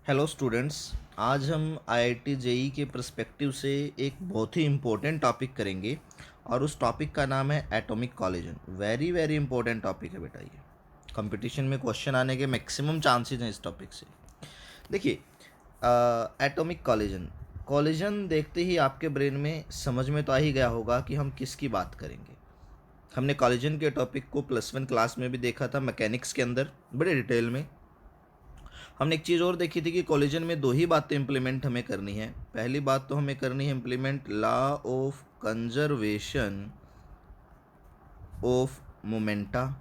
Hello students. आज हम IIT JEE के पर्सपेक्टिव से एक बहुत ही इम्पोर्टेंट टॉपिक करेंगे और उस टॉपिक का नाम है atomic collision. Very very important topic है बेटा। ये कंपटीशन में क्वेश्चन आने के मैक्सिमम चांसेस हैं इस टॉपिक से। देखिए, एटॉमिक कॉलिजन कॉलिजन देखते ही आपके ब्रेन में समझ में तो आ ही गया होगा कि हम किसकी बात करेंगे। हमने कॉलिजन के टॉपिक को +1 क्लास में भी देखा था, मैकेनिक्स के अंदर बड़े डिटेल में। हमने एक चीज़ और देखी थी कि कॉलिजन में दो ही बातें इंप्लीमेंट हमें करनी है। पहली बात तो हमें करनी है implement law of conservation of momenta,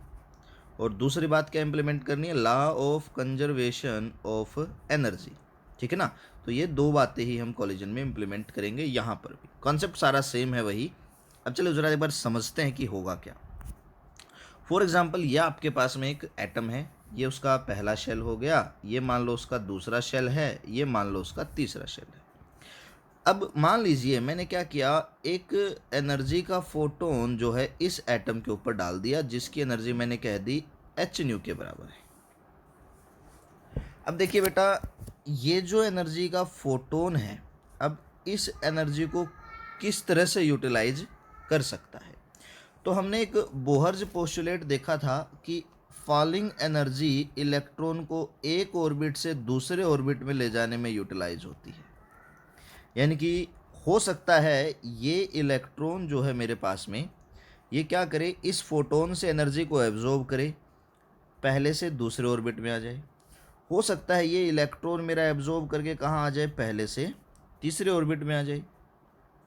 और दूसरी बात क्या इंप्लीमेंट करनी है, law of conservation of energy. ठीक है ना। तो ये दो बातें ही हम कॉलिजन में इंप्लीमेंट करेंगे। यहाँ पर भी कॉन्सेप्ट सारा सेम है वही। अब चलो ज़रा एक बार समझते हैं कि होगा क्या। फॉर एग्जाम्पल, ये आपके पास में एक एटम है, ये उसका पहला शेल हो गया, ये मान लो उसका दूसरा शेल है, ये मान लो उसका तीसरा शेल है। अब मान लीजिए मैंने क्या किया, एक एनर्जी का फोटोन जो है इस एटम के ऊपर डाल दिया, जिसकी एनर्जी मैंने कह दी एच न्यू के बराबर है। अब देखिए बेटा, ये जो एनर्जी का फोटोन है, अब इस एनर्जी को किस तरह से यूटिलाइज कर सकता है। तो हमने एक बोहर्ज पोस्टुलेट देखा था कि फॉलिंग एनर्जी इलेक्ट्रॉन को एक ऑर्बिट से दूसरे ऑर्बिट में ले जाने में यूटिलाइज होती है। यानी कि हो सकता है ये इलेक्ट्रॉन जो है मेरे पास में, ये क्या करे, इस फोटोन से एनर्जी को एब्जॉर्ब करे, पहले से दूसरे ऑर्बिट में आ जाए। हो सकता है ये इलेक्ट्रॉन मेरा एब्जॉर्ब करके कहाँ आ जाए, पहले से तीसरे ऑर्बिट में आ जाए।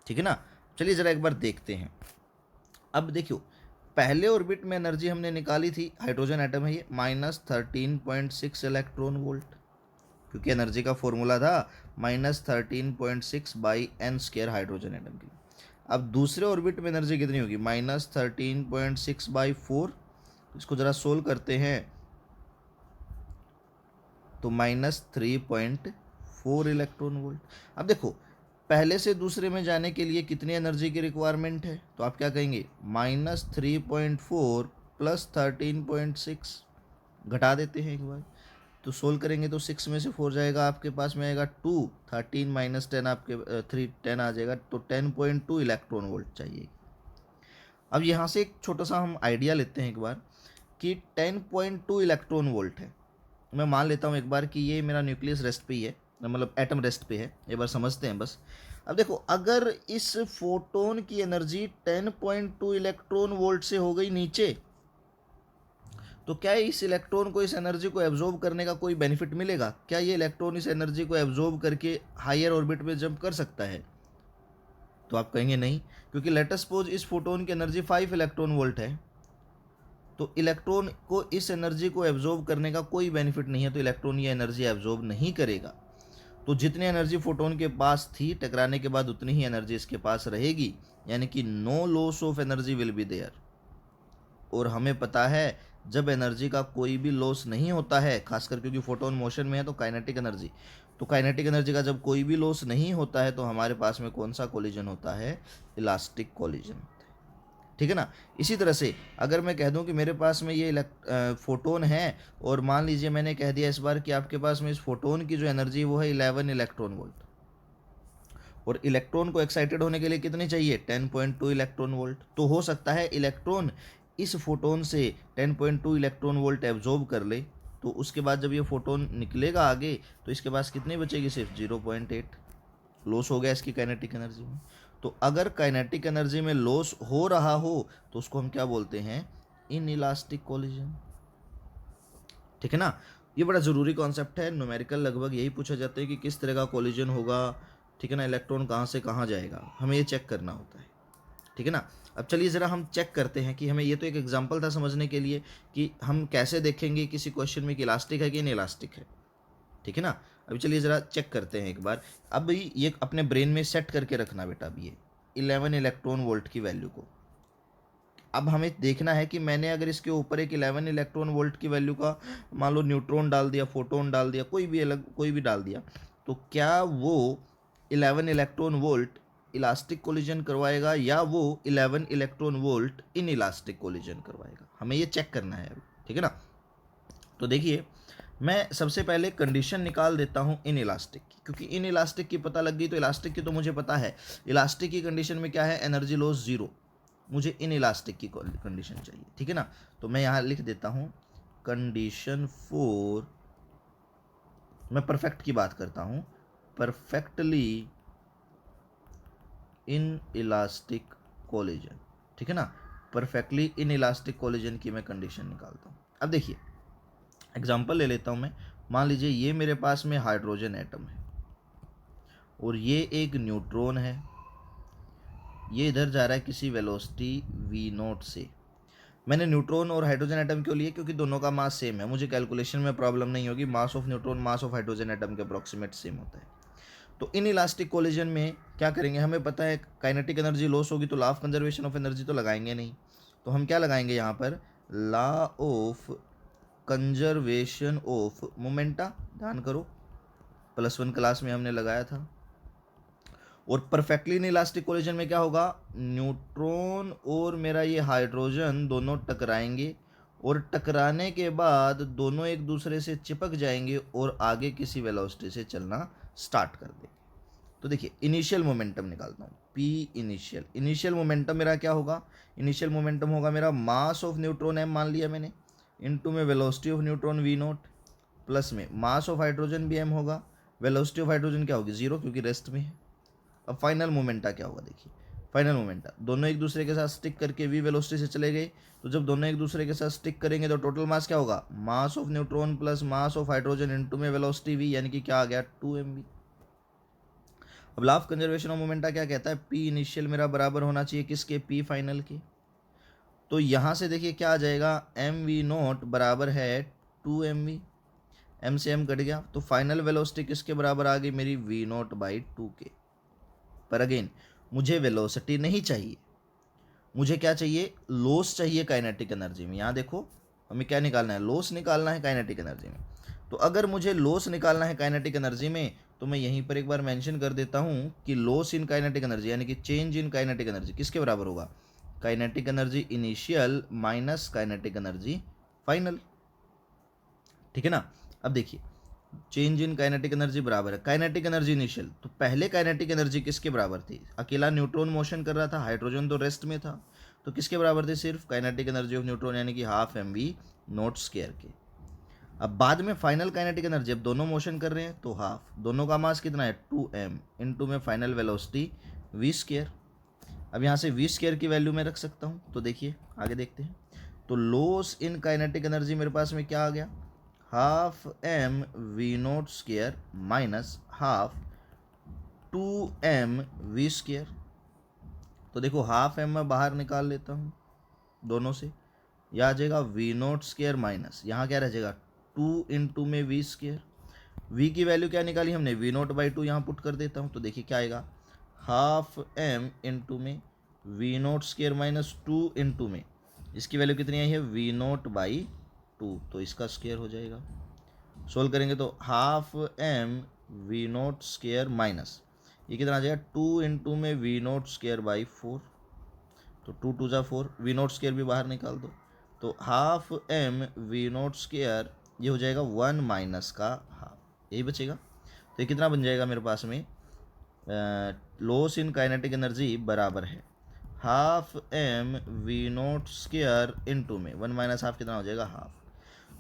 ठीक है ना। चलिए ज़रा एक बार देखते हैं। अब देखियो, पहले ऑर्बिट में एनर्जी हमने निकाली थी, हाइड्रोजन एटम है ये, -13.6 इलेक्ट्रॉन वोल्ट, क्योंकि एनर्जी का फॉर्मूला था -13.6 by n square hydrogen atom की। अब दूसरे ऑर्बिट में एनर्जी कितनी होगी, -13.6/4। इसको ज़रा सोल्व करते हैं तो -3.4 इलेक्ट्रॉन वोल्ट। अब देखो, पहले से दूसरे में जाने के लिए कितनी एनर्जी की रिक्वायरमेंट है, तो आप क्या कहेंगे, -3.4 + 13.6 घटा देते हैं एक बार। तो सोल्व करेंगे तो 6 में से 4 जाएगा, आपके पास में आएगा 2, 13 - 10 आपके 3 10 आ जाएगा, तो 10.2 इलेक्ट्रॉन वोल्ट चाहिए। अब यहाँ से एक छोटा सा हम आइडिया लेते हैं एक बार कि 10.2 इलेक्ट्रॉन वोल्ट है। मैं मान लेता हूँ एक बार कि ये मेरा न्यूक्लियस रेस्ट पे ही है, मतलब एटम रेस्ट पे है। एक बार समझते हैं बस। अब देखो, अगर इस फोटोन की एनर्जी 10.2 इलेक्ट्रॉन वोल्ट से हो गई नीचे, तो क्या इस इलेक्ट्रॉन को इस एनर्जी को एब्जॉर्ब करने का कोई बेनिफिट मिलेगा? क्या ये इलेक्ट्रॉन इस एनर्जी को एब्जॉर्ब करके हायर ऑर्बिट में जंप कर सकता है? तो आप कहेंगे नहीं, क्योंकि लेट अस सपोज इस फोटोन की एनर्जी 5 इलेक्ट्रॉन वोल्ट है, तो इलेक्ट्रॉन को इस एनर्जी को एब्जॉर्ब करने का कोई बेनिफिट नहीं है, तो इलेक्ट्रॉन ये एनर्जी एब्जॉर्ब नहीं करेगा। तो जितनी एनर्जी फोटोन के पास थी टकराने के बाद, उतनी ही एनर्जी इसके पास रहेगी, यानी कि no loss of energy will be there. और हमें पता है, जब एनर्जी का कोई भी लॉस नहीं होता है, खासकर क्योंकि फोटोन मोशन में है, तो काइनेटिक एनर्जी, तो काइनेटिक एनर्जी का जब कोई भी लॉस नहीं होता है, तो हमारे पास में कौन सा कोलिजन होता है, इलास्टिक कोलिजन। ठीक है ना। इसी तरह से अगर मैं कह दूं कि मेरे पास में ये फोटोन है, और मान लीजिए मैंने कह दिया इस बार कि आपके पास में इस फोटोन की जो एनर्जी वो है 11 इलेक्ट्रॉन वोल्ट, और इलेक्ट्रॉन को एक्साइटेड होने के लिए कितनी चाहिए, 10.2 इलेक्ट्रॉन वोल्ट। तो हो सकता है इलेक्ट्रॉन इस फोटोन से 10.2 इलेक्ट्रॉन वोल्ट एब्जॉर्ब कर ले, तो उसके बाद जब ये फोटोन निकलेगा आगे, तो इसके पास कितनी बचेगी, सिर्फ 0.8 लॉस हो गया इसकी काइनेटिक एनर्जी में। तो अगर काइनेटिक एनर्जी में लॉस हो रहा हो, तो उसको हम क्या बोलते हैं, इन इलास्टिक कोलिजन। ठीक है ना। ये बड़ा ज़रूरी कॉन्सेप्ट है, न्यूमेरिकल लगभग यही पूछा जाता है कि किस तरह का कोलिजन होगा। ठीक है ना, इलेक्ट्रॉन कहाँ से कहाँ जाएगा, हमें ये चेक करना होता है। ठीक है ना। अब चलिए ज़रा हम चेक करते हैं कि हमें, ये तो एक एग्जांपल था समझने के लिए कि हम कैसे देखेंगे किसी क्वेश्चन में कि इलास्टिक है कि इनइलास्टिक है। ठीक है ना। अभी चलिए ज़रा चेक करते हैं एक बार। अब ये अपने ब्रेन में सेट करके रखना बेटा, अब ये 11 इलेक्ट्रॉन वोल्ट की वैल्यू को। अब हमें देखना है कि मैंने अगर इसके ऊपर एक 11 इलेक्ट्रॉन वोल्ट की वैल्यू का मान लो न्यूट्रॉन डाल दिया, फोटोन डाल दिया, कोई भी अलग कोई भी डाल दिया, तो क्या वो 11 इलेक्ट्रॉन वोल्ट इलास्टिक कोलिजन करवाएगा, या वो 11 electron volt in elastic collision करवाएगा? हमें ये चेक करना है अभी। ठीक है ना। तो देखिए, मैं सबसे पहले कंडीशन निकाल देता हूँ इन इलास्टिक की, क्योंकि इन इलास्टिक की पता लग गई तो इलास्टिक की तो मुझे पता है। इलास्टिक की कंडीशन में क्या है, एनर्जी लॉस जीरो। मुझे इन इलास्टिक की कंडीशन चाहिए, ठीक है ना। तो मैं यहाँ लिख देता हूँ कंडीशन फॉर, मैं परफेक्ट की बात करता हूँ, परफेक्टली इन इलास्टिक कोलिजन, ठीक है ना। परफेक्टली इन इलास्टिक कोलिजन की मैं कंडीशन निकालता हूँ। अब देखिए एग्जांपल ले लेता हूँ मैं। मान लीजिए ये मेरे पास में हाइड्रोजन एटम है और ये एक न्यूट्रॉन है, ये इधर जा रहा है किसी वेलोसिटी v नॉट से। मैंने न्यूट्रॉन और हाइड्रोजन एटम क्यों लिए, क्योंकि दोनों का मास सेम है, मुझे कैलकुलेशन में प्रॉब्लम नहीं होगी। Mass of neutron mass of hydrogen atom के अप्रोक्सीमेट सेम होता है। तो इन इलास्टिक कोलिजन में क्या करेंगे, हमें पता है काइनेटिक एनर्जी लॉस होगी तो law of conservation of energy तो लगाएंगे नहीं। तो हम क्या लगाएंगे यहाँ पर, law of conservation of momenta. ध्यान करो +1 क्लास में हमने लगाया था। और परफेक्टली इन इलास्टिक कोलिजन में क्या होगा, न्यूट्रॉन और मेरा ये हाइड्रोजन दोनों टकराएंगे और टकराने के बाद दोनों एक दूसरे से चिपक जाएंगे और आगे किसी वेलोसिटी से चलना स्टार्ट कर देंगे। तो देखिए इनिशियल मोमेंटम निकालता हूँ, पी इनिशियल। इनिशियल मोमेंटम मेरा क्या होगा, इनिशियल मोमेंटम होगा मेरा मास ऑफ न्यूट्रॉन m मान लिया मैंने, इनटू में velocity of neutron v not, plus में मास ऑफ हाइड्रोजन भी m होगा, वेलोसिटी ऑफ हाइड्रोजन क्या होगी 0 क्योंकि रेस्ट में है। अब फाइनल मोमेंटा क्या होगा, देखिए फाइनल मोमेंटा, दोनों एक दूसरे के साथ स्टिक करके v वेलोसिटी से चले गए, तो जब दोनों एक दूसरे के साथ स्टिक करेंगे तो टोटल मास क्या होगा, mass of neutron plus mass of hydrogen into में वेलोसिटी v, यानी कि क्या आ गया 2mv। अब law of conservation of momenta क्या कहता है, पी इनिशियल मेरा बराबर होना चाहिए किसके, पी फाइनल के। तो यहाँ से देखिए क्या आ जाएगा, एम वी नॉट बराबर है 2mv, m से m कट गया तो फाइनल वेलोसिटी किसके बराबर आ गई मेरी, v नॉट बाई 2 के। पर अगेन मुझे वेलोसिटी नहीं चाहिए, मुझे क्या चाहिए, लॉस चाहिए काइनेटिक एनर्जी में। यहाँ देखो हमें क्या निकालना है, लॉस निकालना है काइनेटिक एनर्जी में। तो अगर मुझे लॉस निकालना है काइनेटिक एनर्जी में तो मैं यहीं पर एक बार मेंशन कर देता हूँ कि लॉस इन काइनेटिक एनर्जी यानी कि चेंज इन काइनेटिक एनर्जी किसके बराबर होगा, kinetic energy initial minus kinetic energy final, ठीक है ना। अब देखिए चेंज इन काइनेटिक एनर्जी बराबर है काइनेटिक एनर्जी इनिशियल, तो पहले काइनेटिक एनर्जी किसके बराबर थी, अकेला न्यूट्रॉन मोशन कर रहा था, हाइड्रोजन तो रेस्ट में था, तो किसके बराबर थे, सिर्फ काइनेटिक एनर्जी ऑफ न्यूट्रॉन यानी कि हाफ mv नॉट स्क्वायर के। अब बाद में फाइनल काइनेटिक एनर्जी, अब दोनों मोशन कर रहे हैं तो हाफ, दोनों का मास कितना है 2m, इनटू में फाइनल वेलोसिटी v स्क्वायर। अब यहाँ से v स्क्वायर की वैल्यू मैं रख सकता हूँ, तो देखिए आगे देखते हैं। तो लॉस इन काइनेटिक एनर्जी मेरे पास में क्या आ गया, half m v not square minus half 2m v square. तो देखो हाफ m मैं बाहर निकाल लेता हूँ दोनों से, यह आ जाएगा v नॉट स्क्वायर माइनस यहाँ क्या रह जाएगा 2 इंटू में v स्क्वायर। v की वैल्यू क्या निकाली हमने, v नॉट बाई 2 यहाँ पुट कर देता हूँ, तो देखिए क्या आएगा, हाफ m इंटू में v not square minus 2 into में इसकी वैल्यू कितनी आई है v नॉट बाई 2, तो इसका स्क्वायर हो जाएगा। सोल्व करेंगे तो half m v not square minus ये कितना आ जाएगा 2 इंटू में v नॉट स्क्वायर बाई 4, तो 2 2 जा 4, वी नॉट स्क्वायर भी बाहर निकाल दो, तो half m v not square ये हो जाएगा 1 माइनस का हाफ, यही बचेगा। तो ये कितना बन जाएगा मेरे पास में, लॉस इन काइनेटिक एनर्जी बराबर है half m v not square into में 1 माइनस हाफ कितना हो जाएगा हाफ।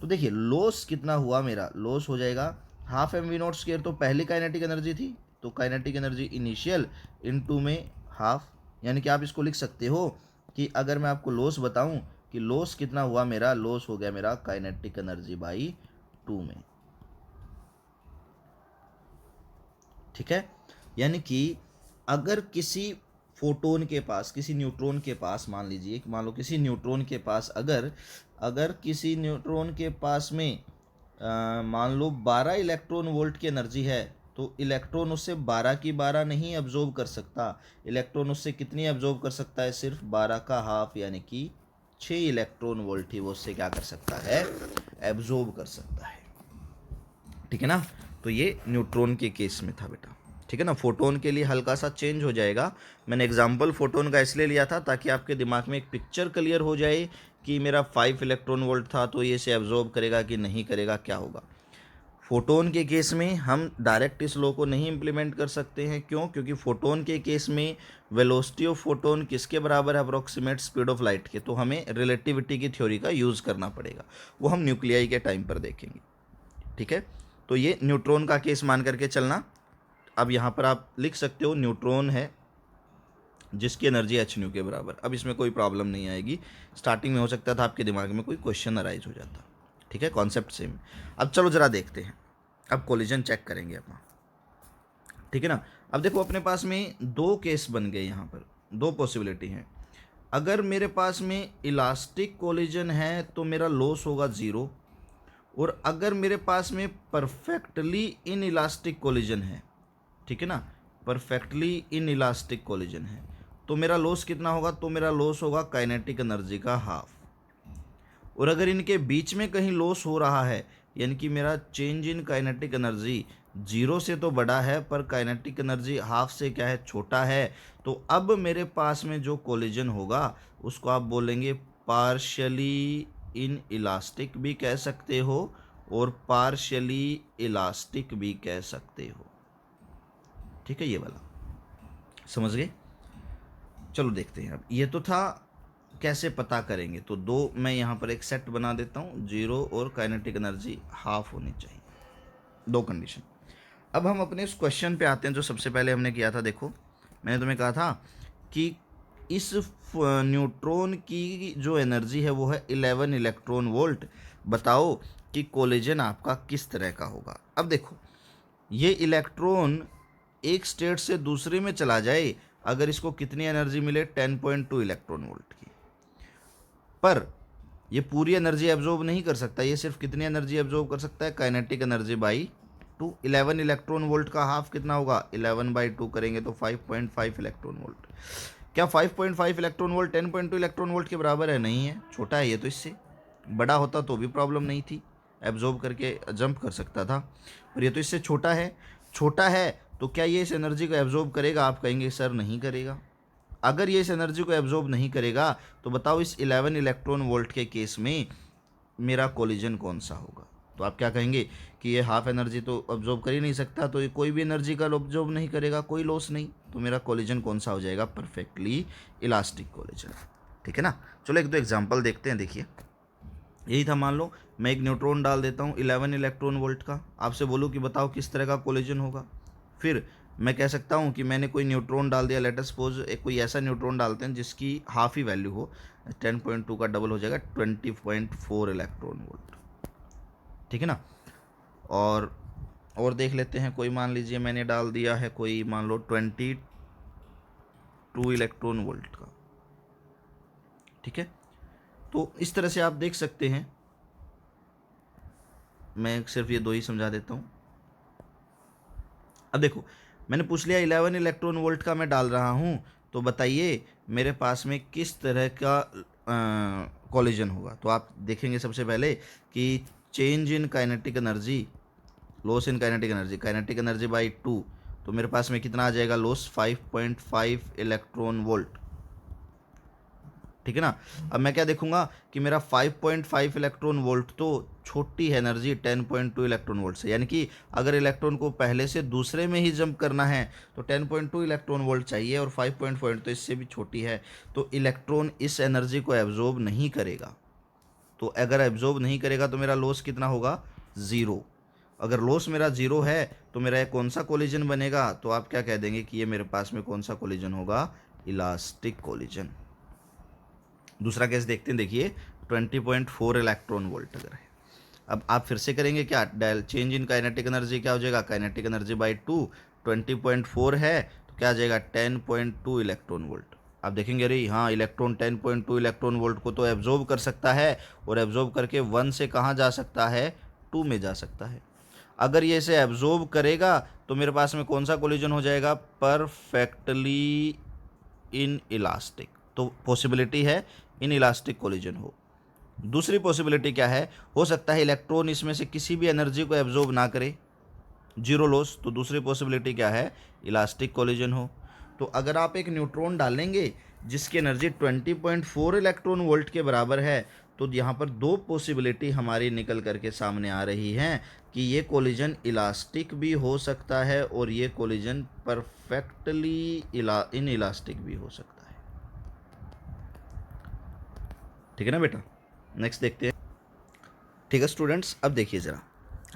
तो देखिए लॉस कितना हुआ मेरा, लॉस हो जाएगा half m v not square, तो पहली काइनेटिक एनर्जी थी तो काइनेटिक एनर्जी इनिशियल इनटू में हाफ, यानी कि आप इसको लिख सकते हो कि अगर मैं आपको लॉस बताऊं कि लॉस कितना हुआ मेरा, लॉस हो गया मेरा काइनेटिक एनर्जी बाई 2 में, ठीक है। यानी कि अगर किसी फोटोन के पास, किसी न्यूट्रॉन के पास, मान लीजिए मान लो किसी न्यूट्रॉन के पास अगर अगर किसी न्यूट्रॉन के पास में मान लो 12 इलेक्ट्रॉन वोल्ट की एनर्जी है, तो इलेक्ट्रॉन उससे 12 की 12 नहीं एब्जॉर्ब कर सकता, इलेक्ट्रॉन उससे कितनी एब्जॉर्ब कर सकता है, सिर्फ 12 का हाफ यानी कि 6 इलेक्ट्रॉन वोल्ट ही वो उससे क्या कर सकता है, एब्जॉर्ब कर सकता है, ठीक है ना। तो ये न्यूट्रॉन के केस में था बेटा, ठीक है ना। फोटोन के लिए हल्का सा चेंज हो जाएगा, मैंने एग्जांपल फोटोन का इसलिए लिया था ताकि आपके दिमाग में एक पिक्चर क्लियर हो जाए कि मेरा 5 इलेक्ट्रॉन वोल्ट था तो ये इसे एब्जॉर्ब करेगा कि नहीं करेगा, क्या होगा। फोटोन के केस में हम डायरेक्ट इस लॉ को नहीं इम्प्लीमेंट कर सकते हैं। क्यों? क्योंकि फोटोन के केस में वेलोसिटी ऑफ फोटोन किसके बराबर है? अप्रोक्सीमेट स्पीड ऑफ लाइट के। तो हमें रिलेटिविटी की थ्योरी का यूज़ करना पड़ेगा, वो हम न्यूक्लियाई के टाइम पर देखेंगे। ठीक है, तो ये न्यूट्रॉन का केस मान करके चलना। अब यहाँ पर आप लिख सकते हो न्यूट्रॉन है जिसकी एनर्जी एच न्यू के बराबर। अब इसमें कोई प्रॉब्लम नहीं आएगी। स्टार्टिंग में हो सकता था आपके दिमाग में कोई क्वेश्चन अराइज हो जाता। ठीक है, कॉन्सेप्ट सेम। अब चलो ज़रा देखते हैं, अब कोलिजन चेक करेंगे अपना। ठीक है ना। अब देखो अपने पास में दो केस बन गए, यहाँ पर दो पॉसिबिलिटी हैं। अगर मेरे पास में इलास्टिक कोलिजन है तो मेरा लॉस होगा ज़ीरो, और अगर मेरे पास में परफेक्टली इन इलास्टिक कोलिजन है, ठीक है ना, परफेक्टली इन इलास्टिक कोलिजन है, तो मेरा लॉस कितना होगा? तो मेरा लॉस होगा काइनेटिक एनर्जी का हाफ। और अगर इनके बीच में कहीं लॉस हो रहा है, यानी कि मेरा change in kinetic energy zero से तो बड़ा है पर काइनेटिक एनर्जी हाफ से क्या है? छोटा है, तो अब मेरे पास में जो कोलिजन होगा उसको आप बोलेंगे पार्शियली इन इलास्टिक भी कह सकते हो और पार्शियली इलास्टिक भी कह सकते हो। ठीक है, ये वाला समझ गए? चलो देखते हैं। अब ये तो था कैसे पता करेंगे, तो दो मैं यहाँ पर एक सेट बना देता हूँ, जीरो और काइनेटिक एनर्जी हाफ होनी चाहिए, दो कंडीशन। अब हम अपने उस क्वेश्चन पे आते हैं जो सबसे पहले हमने किया था। देखो मैंने तुम्हें कहा था कि इस न्यूट्रॉन की जो एनर्जी है वो है 11 इलेक्ट्रॉन वोल्ट। बताओ कि कोलिजन आपका किस तरह का होगा। अब देखो ये इलेक्ट्रॉन एक स्टेट से दूसरे में चला जाए, अगर इसको कितनी एनर्जी मिले? 10.2 इलेक्ट्रॉन वोल्ट की। पर ये पूरी एनर्जी एब्जॉर्ब नहीं कर सकता, ये सिर्फ कितनी एनर्जी एब्जॉर्ब कर सकता है? Kinetic energy by 2। 11 electron volt का हाफ कितना होगा? 11/2 करेंगे तो 5.5 इलेक्ट्रॉन वोल्ट। क्या 5.5 इलेक्ट्रॉन वोल्ट 10.2 इलेक्ट्रॉन वोल्ट के बराबर है? नहीं है, छोटा है ये तो इससे। बड़ा होता तो भी प्रॉब्लम नहीं थी, एब्जॉर्ब करके जंप कर सकता था, पर ये तो इससे छोटा है। छोटा है तो क्या ये इस एनर्जी को एब्जॉर्ब करेगा? आप कहेंगे सर नहीं करेगा। अगर ये इस एनर्जी को एब्जॉर्ब नहीं करेगा तो बताओ इस 11 इलेक्ट्रॉन वोल्ट के केस में मेरा कोलिजन कौन सा होगा? तो आप क्या कहेंगे कि ये हाफ एनर्जी तो ऑब्जॉर्व कर ही नहीं सकता, तो ये कोई भी एनर्जी का ऑब्जॉर्व नहीं करेगा, कोई लॉस नहीं, तो मेरा कोलिजन कौन सा हो जाएगा? Perfectly elastic collision. ठीक है ना। चलो एक दो एग्जांपल देखते हैं। देखिए यही था, मान लो मैं एक न्यूट्रॉन डाल देता हूँ 11 इलेक्ट्रॉन वोल्ट का, आपसे बोलूँ कि बताओ किस तरह का कोलिजन होगा। फिर मैं कह सकता हूँ कि मैंने कोई न्यूट्रॉन डाल दिया, लेट अस सपोज एक कोई ऐसा न्यूट्रॉन डालते हैं जिसकी हाफ ही वैल्यू हो, 10.2 का डबल हो जाएगा 20.4 इलेक्ट्रॉन वोल्ट। ठीक है ना। और देख लेते हैं, कोई मान लीजिए मैंने डाल दिया है कोई मान लो 22 इलेक्ट्रॉन वोल्ट का। ठीक है, तो इस तरह से आप देख सकते हैं। मैं सिर्फ ये दो ही समझा देता हूँ। अब देखो मैंने पूछ लिया 11 इलेक्ट्रॉन वोल्ट का मैं डाल रहा हूँ, तो बताइए मेरे पास में किस तरह का कोलिजन होगा। तो आप देखेंगे सबसे पहले कि change in kinetic energy, loss in kinetic energy by 2, तो मेरे पास में कितना आ जाएगा? Loss 5.5 electron volt. ठीक है ना। अब मैं क्या देखूंगा कि मेरा 5.5 इलेक्ट्रॉन वोल्ट तो छोटी है एनर्जी 10.2 इलेक्ट्रॉन वोल्ट से, यानी कि अगर इलेक्ट्रॉन को पहले से दूसरे में ही जंप करना है तो 10.2 इलेक्ट्रॉन वोल्ट चाहिए, और 5.5 तो इससे भी छोटी है, तो इलेक्ट्रॉन इस एनर्जी को एब्जॉर्ब नहीं करेगा। तो अगर एब्जॉर्ब नहीं करेगा तो मेरा लॉस कितना होगा? ज़ीरो। अगर लॉस मेरा ज़ीरो है तो मेरा कौन सा कोलिजन बनेगा? तो आप क्या कह देंगे कि ये मेरे पास में कौन सा कोलिजन होगा? Elastic collision. दूसरा केस देखते हैं। देखिए 20.4 इलेक्ट्रॉन वोल्ट अगर है, अब आप फिर से करेंगे क्या? Del change in kinetic energy क्या हो जाएगा? काइनेटिक एनर्जी बाई 2, 20.4 है तो क्या आ जाएगा? 10.2 इलेक्ट्रॉन वोल्ट। आप देखेंगे अरे हाँ, इलेक्ट्रॉन 10.2 इलेक्ट्रॉन वोल्ट को तो एब्जॉर्ब कर सकता है, और एब्जॉर्ब करके 1 से कहाँ जा सकता है? 2 में जा सकता है। अगर ये इसे एब्जॉर्ब करेगा तो मेरे पास में कौन सा कोलिजन हो जाएगा? Perfectly in elastic. तो पॉसिबिलिटी है इन इलास्टिक कोलिजन हो। दूसरी पॉसिबिलिटी क्या है? हो सकता है इलेक्ट्रॉन इसमें से किसी भी एनर्जी को एब्जॉर्ब ना करे, जीरो लॉस, तो दूसरी पॉसिबिलिटी क्या है? इलास्टिक कोलिजन हो। तो अगर आप एक न्यूट्रॉन डालेंगे जिसकी एनर्जी 20.4 इलेक्ट्रॉन वोल्ट के बराबर है, तो यहाँ पर दो पॉसिबिलिटी हमारी निकल करके सामने आ रही हैं कि ये कोलिजन इलास्टिक भी हो सकता है और ये कोलिजन परफेक्टली इन इलास्टिक भी हो सकता है। ठीक है ना बेटा, नेक्स्ट देखते हैं। ठीक है स्टूडेंट्स, अब देखिए ज़रा,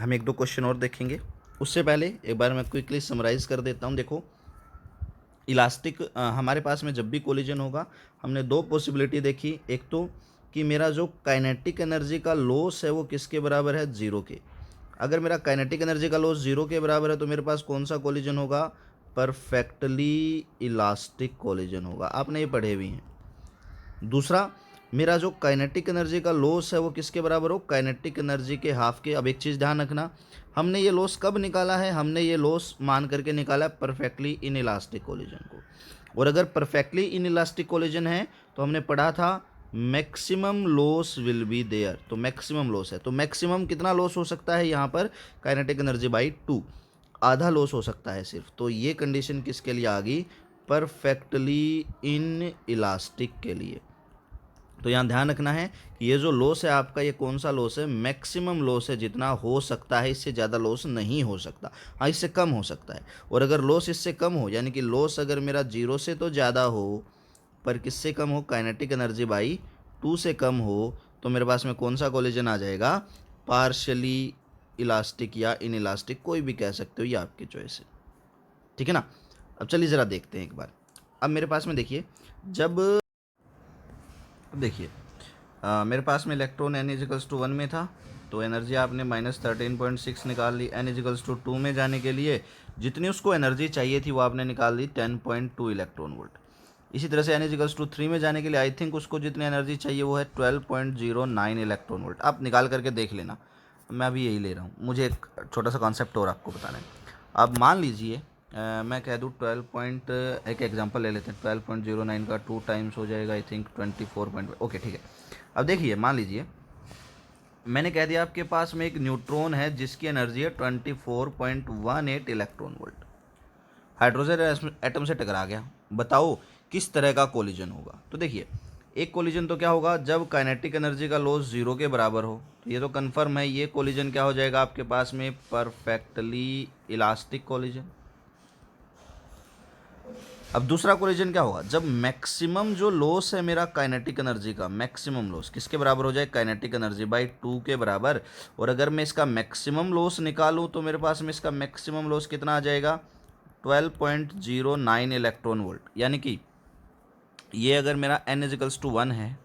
हम एक दो क्वेश्चन और देखेंगे। उससे पहले एक बार मैं क्विकली समराइज़ कर देता हूँ। देखो, इलास्टिक हमारे पास में जब भी कोलिजन होगा, हमने दो पॉसिबिलिटी देखी। एक तो कि मेरा जो काइनेटिक एनर्जी का लॉस है वो किसके बराबर है, जीरो के। अगर मेरा काइनेटिक एनर्जी का लॉस जीरो के बराबर है तो मेरे पास कौन सा कोलिजन होगा, परफेक्टली इलास्टिक कोलिजन होगा। आपने ये पढ़े भी हैं। दूसरा, मेरा जो काइनेटिक एनर्जी का लॉस है वो किसके बराबर हो, काइनेटिक एनर्जी के हाफ के। अब एक चीज़ ध्यान रखना, हमने ये लॉस कब निकाला है, हमने ये लॉस मान करके निकाला है परफेक्टली इन इलास्टिक कोलिजन को। और अगर परफेक्टली इन इलास्टिक कोलिजन है तो हमने पढ़ा था maximum loss will be there. तो मैक्सिमम लॉस है, तो मैक्सिमम कितना लॉस हो सकता है यहाँ पर, काइनेटिक एनर्जी बाई 2, आधा लॉस हो सकता है सिर्फ। तो ये कंडीशन किसके लिए आ गई, परफेक्टली इन इलास्टिक के लिए। तो यहाँ ध्यान रखना है कि ये जो लॉस है आपका, ये कौन सा लॉस है, मैक्सिमम लॉस है। जितना हो सकता है, इससे ज़्यादा लॉस नहीं हो सकता। हाँ, इससे कम हो सकता है। और अगर लॉस इससे कम हो, यानी कि लॉस अगर मेरा जीरो से तो ज़्यादा हो पर किससे कम हो, काइनेटिक एनर्जी बाई 2 से कम हो, तो मेरे पास में कौन सा कोलिजन आ जाएगा, पार्शली इलास्टिक या इन इलास्टिक, कोई भी कह सकते हो, ये आपकी चॉइस है। ठीक है ना। अब चलिए ज़रा देखते हैं एक बार। अब मेरे पास में देखिए, जब देखिए मेरे पास में इलेक्ट्रॉन n इजिकल्स टू 1 में था, तो एनर्जी आपने -13.6 निकाल ली। n इजिकल्स टू 2 में जाने के लिए जितनी उसको एनर्जी चाहिए थी वो आपने निकाल ली 10.2 इलेक्ट्रॉन वोल्ट। इसी तरह से n इजिकल्स टू 3 में जाने के लिए आई थिंक उसको जितनी एनर्जी चाहिए वो है 12.09 इलेक्ट्रॉन वोल्ट। आप निकाल करके देख लेना, मैं अभी यही ले रहा हूँ। मुझे एक छोटा सा कॉन्सेप्ट और आपको बताना है। अब मान लीजिए मैं कह दूँ 12 एक एग्जांपल ले लेते हैं, 12.09 का 2 टाइम्स हो जाएगा आई थिंक 24. ओके ठीक है। अब देखिए, मान लीजिए मैंने कह दिया आपके पास में एक न्यूट्रॉन है जिसकी एनर्जी है 24.18 इलेक्ट्रॉन वोल्ट। हाइड्रोजन एटम से टकरा गया, बताओ किस तरह का कोलिजन होगा। तो देखिए, एक कोलिजन तो क्या होगा, जब काइनेटिक एनर्जी का लॉस जीरो के बराबर हो, तो ये तो कंफर्म है, ये कोलिजन क्या हो जाएगा आपके पास में, परफेक्टली इलास्टिक कोलिजन। अब दूसरा कोलिजन क्या होगा, जब मैक्सिमम जो लॉस है मेरा काइनेटिक एनर्जी का, मैक्सिमम लॉस किसके बराबर हो जाए, काइनेटिक एनर्जी बाई 2 के बराबर। और अगर मैं इसका मैक्सिमम लॉस निकालूं तो मेरे पास में इसका मैक्सिमम लॉस कितना आ जाएगा, 12.09 इलेक्ट्रॉन वोल्ट। यानी कि ये अगर मेरा n इजिकल्स टू 1 है,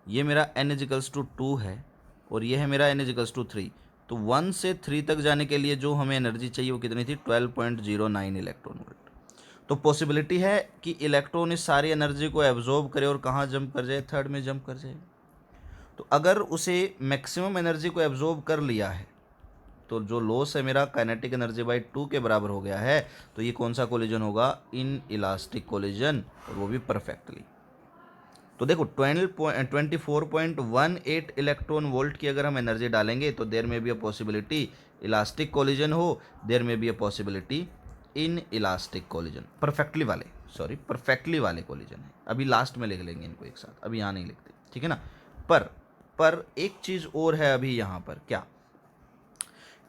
ये मेरा n इजिकल्स टू 2 है, और ये है मेरा n इजिकल्स टू 3, तो 1 से 3 तक जाने के लिए जो हमें एनर्जी चाहिए वो कितनी थी, 12.09 इलेक्ट्रॉन वोल्ट। तो पॉसिबिलिटी है कि इलेक्ट्रॉन इस सारी एनर्जी को एब्जॉर्ब करे और कहाँ जंप कर जाए, थर्ड में जंप कर जाए। तो अगर उसे मैक्सिमम एनर्जी को एब्जॉर्ब कर लिया है तो जो लॉस है मेरा काइनेटिक एनर्जी बाई 2 के बराबर हो गया है, तो ये कौन सा कोलिजन होगा, इन इलास्टिक कोलिजन, और वो भी परफेक्टली। तो देखो 24.18 इलेक्ट्रॉन वोल्ट की अगर हम एनर्जी डालेंगे तो देयर में be a possibility elastic collision हो, देयर में be a possibility in elastic collision, perfectly वाले कोलिजन है। अभी लास्ट में लिख लेंगे इनको एक साथ, अभी यहाँ नहीं लिखते, ठीक है ना। पर एक चीज़ और है अभी यहाँ पर, क्या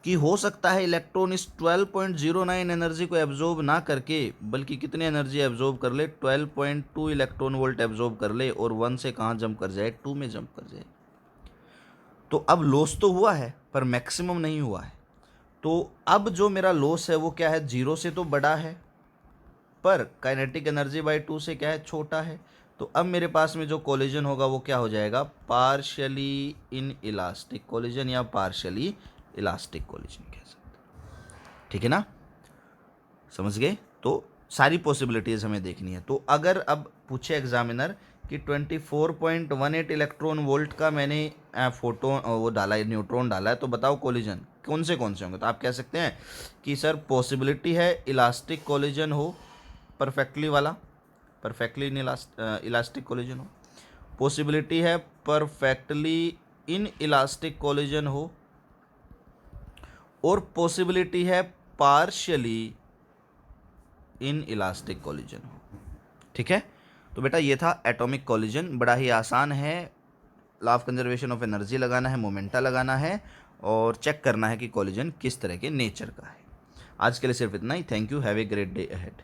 कि हो सकता है इलेक्ट्रॉन इस 12.09 एनर्जी को एब्जॉर्ब ना करके, बल्कि कितनी एनर्जी एब्जॉर्ब कर ले, 12.2 इलेक्ट्रॉन वोल्ट एब्जॉर्ब कर ले, और 1 से कहाँ जंप कर जाए, 2 में जंप कर जाए। तो अब लॉस तो हुआ है पर मैक्सिमम नहीं हुआ है। तो अब जो मेरा लॉस है वो क्या है, जीरो से तो बड़ा है पर काइनेटिक एनर्जी बाई 2 से क्या है, छोटा है। तो अब मेरे पास में जो कोलिजन होगा वो क्या हो जाएगा, पार्शियली इन इलास्टिक कोलिजन या पार्शियली इलास्टिक कोलिजन कह सकते हैं। ठीक है ना, समझ गए। तो सारी पॉसिबिलिटीज़ हमें देखनी है। तो अगर अब पूछे एग्जामिनर कि 24.18 इलेक्ट्रॉन वोल्ट का मैंने फोटो वो डाला है, न्यूट्रॉन डाला है, तो बताओ कोलिजन कौन से होंगे। तो आप कह सकते हैं कि सर पॉसिबिलिटी है इलास्टिक कोलिजन हो, परफेक्टली वाला, परफेक्टली इन इलास्टिक कोलिजन हो। पॉसिबिलिटी है परफेक्टली इन इलास्टिक कोलिजन हो, और पॉसिबिलिटी है पार्शियली इन इलास्टिक कोलिजन हो। ठीक है, तो बेटा ये था एटॉमिक कॉलिजन, बड़ा ही आसान है। Law of conservation of energy लगाना है, मोमेंटा लगाना है और चेक करना है कि कॉलिजन किस तरह के नेचर का है। आज के लिए सिर्फ इतना ही। Thank you, have a great day ahead.